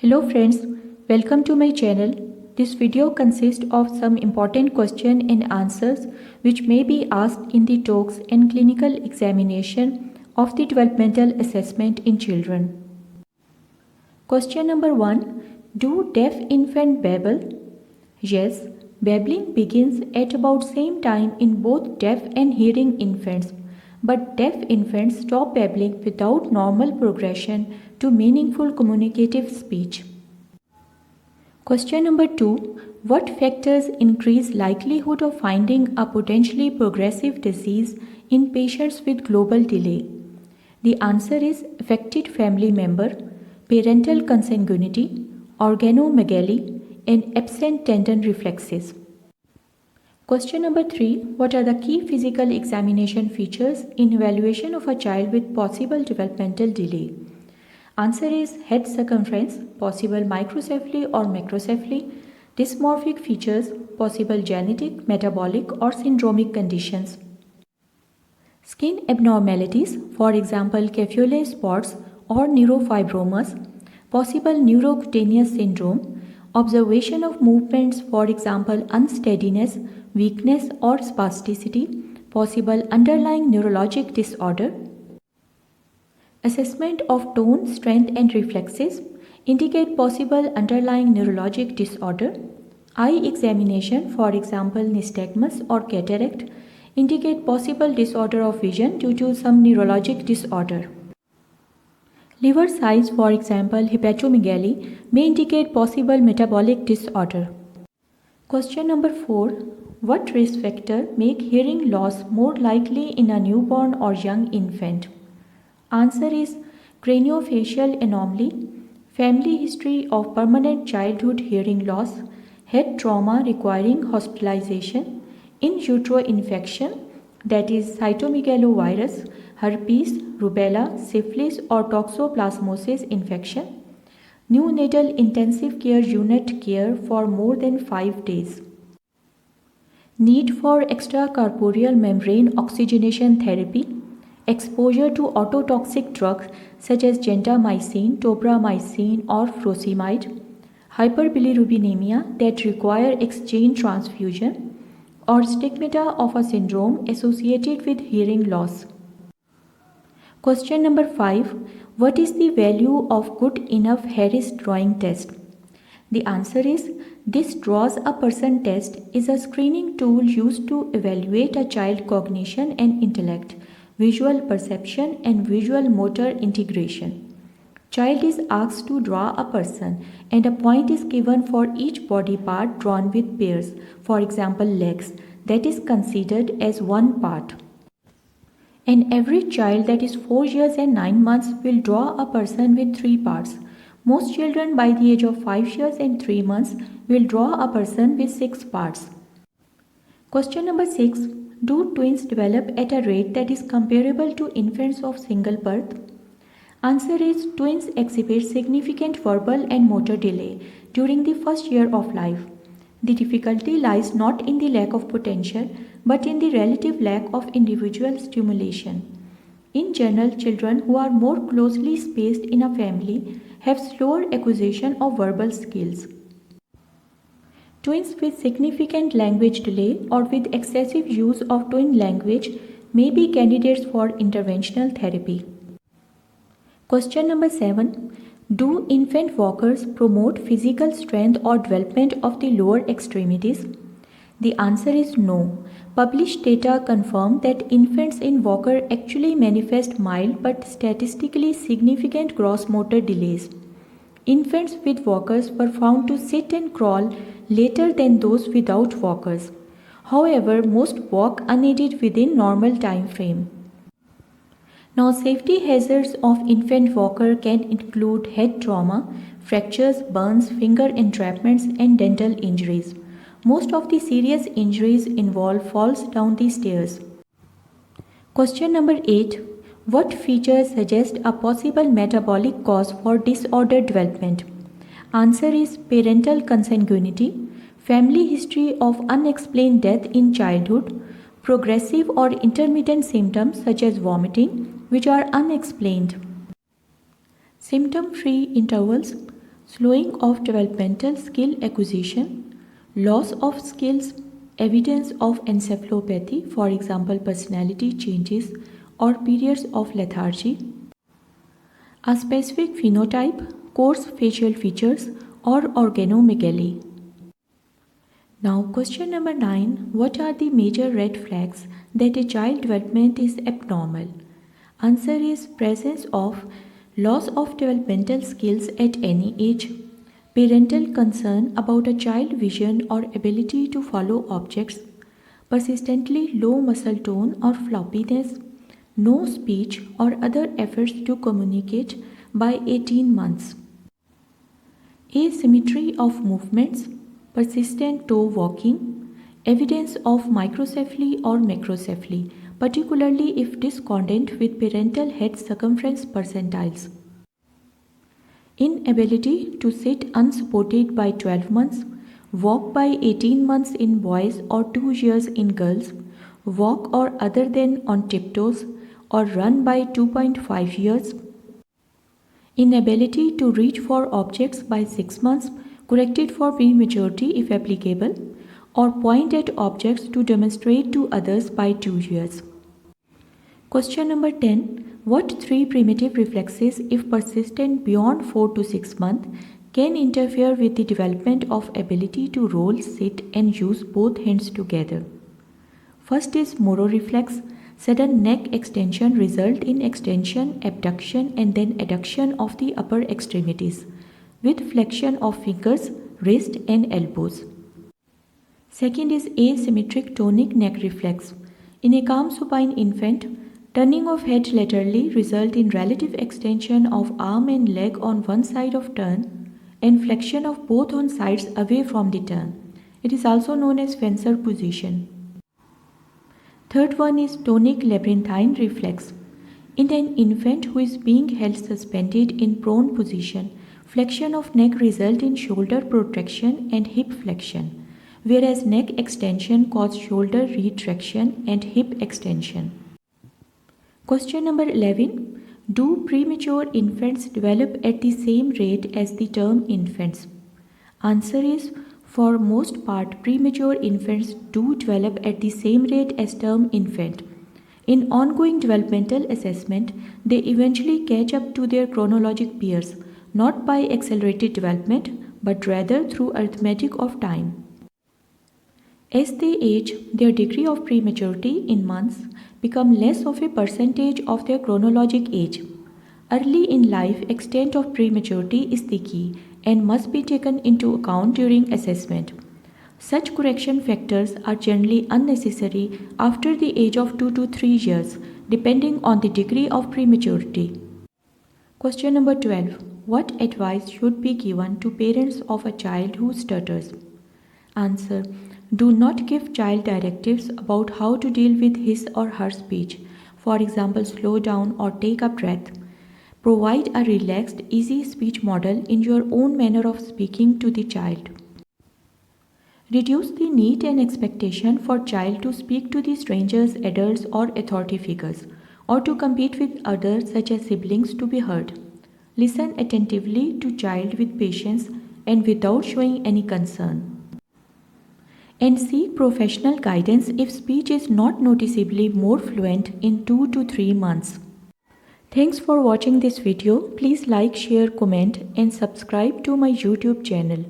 Hello friends, welcome to my channel. This video consists of some important question and answers which may be asked in the talks and clinical examination of the developmental assessment in children. Question number 1. Do deaf infant babble? Yes, babbling begins at about same time in both deaf and hearing infants. But deaf infants stop babbling without normal progression to meaningful communicative speech. Question number 2. What factors increase likelihood of finding a potentially progressive disease in patients with global delay? The answer is affected family member, parental consanguinity, organomegaly, and absent tendon reflexes. Question number 3. What are the key physical examination features in evaluation of a child with possible developmental delay? Answer is head circumference, possible microcephaly or macrocephaly, dysmorphic features, possible genetic, metabolic or syndromic conditions. Skin abnormalities, for example caffeole spots or neurofibromas, possible neurocutaneous syndrome, observation of movements, for example unsteadiness, weakness or spasticity, possible underlying neurologic disorder. Assessment of tone, strength and reflexes indicate possible underlying neurologic disorder. Eye examination, for example nystagmus or cataract, indicate possible disorder of vision due to some neurologic disorder. Liver size, for example hepatomegaly, may indicate possible metabolic disorder. Question number 4. What risk factor make hearing loss more likely in a newborn or young infant? Answer is craniofacial anomaly, family history of permanent childhood hearing loss, head trauma requiring hospitalization, in utero infection, that is cytomegalovirus, herpes, rubella, syphilis or toxoplasmosis infection, neonatal intensive care unit care for more than 5 days. Need for extracorporeal membrane oxygenation therapy, exposure to ototoxic drugs such as gentamicin, tobramycin or furosemide, hyperbilirubinemia that require exchange transfusion, or stigmata of a syndrome associated with hearing loss. Question number 5. What is the value of good enough Harris drawing test? The answer is this draws a person test is a screening tool used to evaluate a child's cognition and intellect, visual perception and visual motor integration. Child is asked to draw a person and a point is given for each body part drawn with pairs, for example legs, that is considered as one part. An average child that is 4 years and 9 months will draw a person with 3 parts. Most children by the age of 5 years and 3 months will draw a person with 6 parts. Question number 6. Do twins develop at a rate that is comparable to infants of single birth? Answer is twins exhibit significant verbal and motor delay during the first year of life. The difficulty lies not in the lack of potential but in the relative lack of individual stimulation. In general, children who are more closely spaced in a family have slower acquisition of verbal skills. Twins with significant language delay or with excessive use of twin language may be candidates for interventional therapy. Question number 7. Do infant walkers promote physical strength or development of the lower extremities? The answer is no. Published data confirm that infants in walker actually manifest mild but statistically significant gross motor delays. Infants with walkers were found to sit and crawl later than those without walkers. However, most walk unaided within normal time frame. Now, safety hazards of infant walker can include head trauma, fractures, burns, finger entrapments, and dental injuries. Most of the serious injuries involve falls down the stairs. Question number 8. What features suggest a possible metabolic cause for disordered development? Answer is parental consanguinity, family history of unexplained death in childhood, progressive or intermittent symptoms such as vomiting, which are unexplained. Symptom-free intervals, slowing of developmental skill acquisition, loss of skills, evidence of encephalopathy, for example, personality changes or periods of lethargy, a specific phenotype, coarse facial features, or organomegaly. Now, question number 9. What are the major red flags that a child development is abnormal? Answer is presence of loss of developmental skills at any age, parental concern about a child's vision or ability to follow objects, persistently low muscle tone or floppiness, no speech or other efforts to communicate by 18 months, asymmetry of movements, persistent toe walking, evidence of microcephaly or macrocephaly, particularly if discordant with parental head circumference percentiles. Inability to sit unsupported by 12 months, walk by 18 months in boys or 2 years in girls, walk or other than on tiptoes, or run by 2.5 years. Inability to reach for objects by 6 months, corrected for prematurity if applicable, or point at objects to demonstrate to others by 2 years. Question number 10. What 3 primitive reflexes, if persistent beyond 4 to 6 months, can interfere with the development of ability to roll, sit, and use both hands together? First is Moro reflex. Sudden neck extension result in extension, abduction, and then adduction of the upper extremities, with flexion of fingers, wrist, and elbows. Second is asymmetric tonic neck reflex. In a calm supine infant, turning of head laterally result in relative extension of arm and leg on one side of turn and flexion of both on sides away from the turn. It is also known as fencer position. Third one is tonic labyrinthine reflex. In an infant who is being held suspended in prone position, flexion of neck result in shoulder protraction and hip flexion, whereas neck extension cause shoulder retraction and hip extension. Question number 11. Do premature infants develop at the same rate as the term infants? Answer is, for most part, premature infants do develop at the same rate as term infant. In ongoing developmental assessment, they eventually catch up to their chronologic peers, not by accelerated development, but rather through arithmetic of time. As they age, their degree of prematurity in months become less of a percentage of their chronologic age. Early in life, extent of prematurity is the key and must be taken into account during assessment. Such correction factors are generally unnecessary after the age of 2 to 3 years, depending on the degree of prematurity. Question number 12. What advice should be given to parents of a child who stutters? Answer. Do not give child directives about how to deal with his or her speech. For example, slow down or take a breath. Provide a relaxed, easy speech model in your own manner of speaking to the child. Reduce the need and expectation for child to speak to the strangers, adults, or authority figures, or to compete with others such as siblings to be heard. Listen attentively to child with patience and without showing any concern. And seek professional guidance if speech is not noticeably more fluent in 2 to 3 months. Thanks for watching this video. Please like, share, comment, and subscribe to my YouTube channel.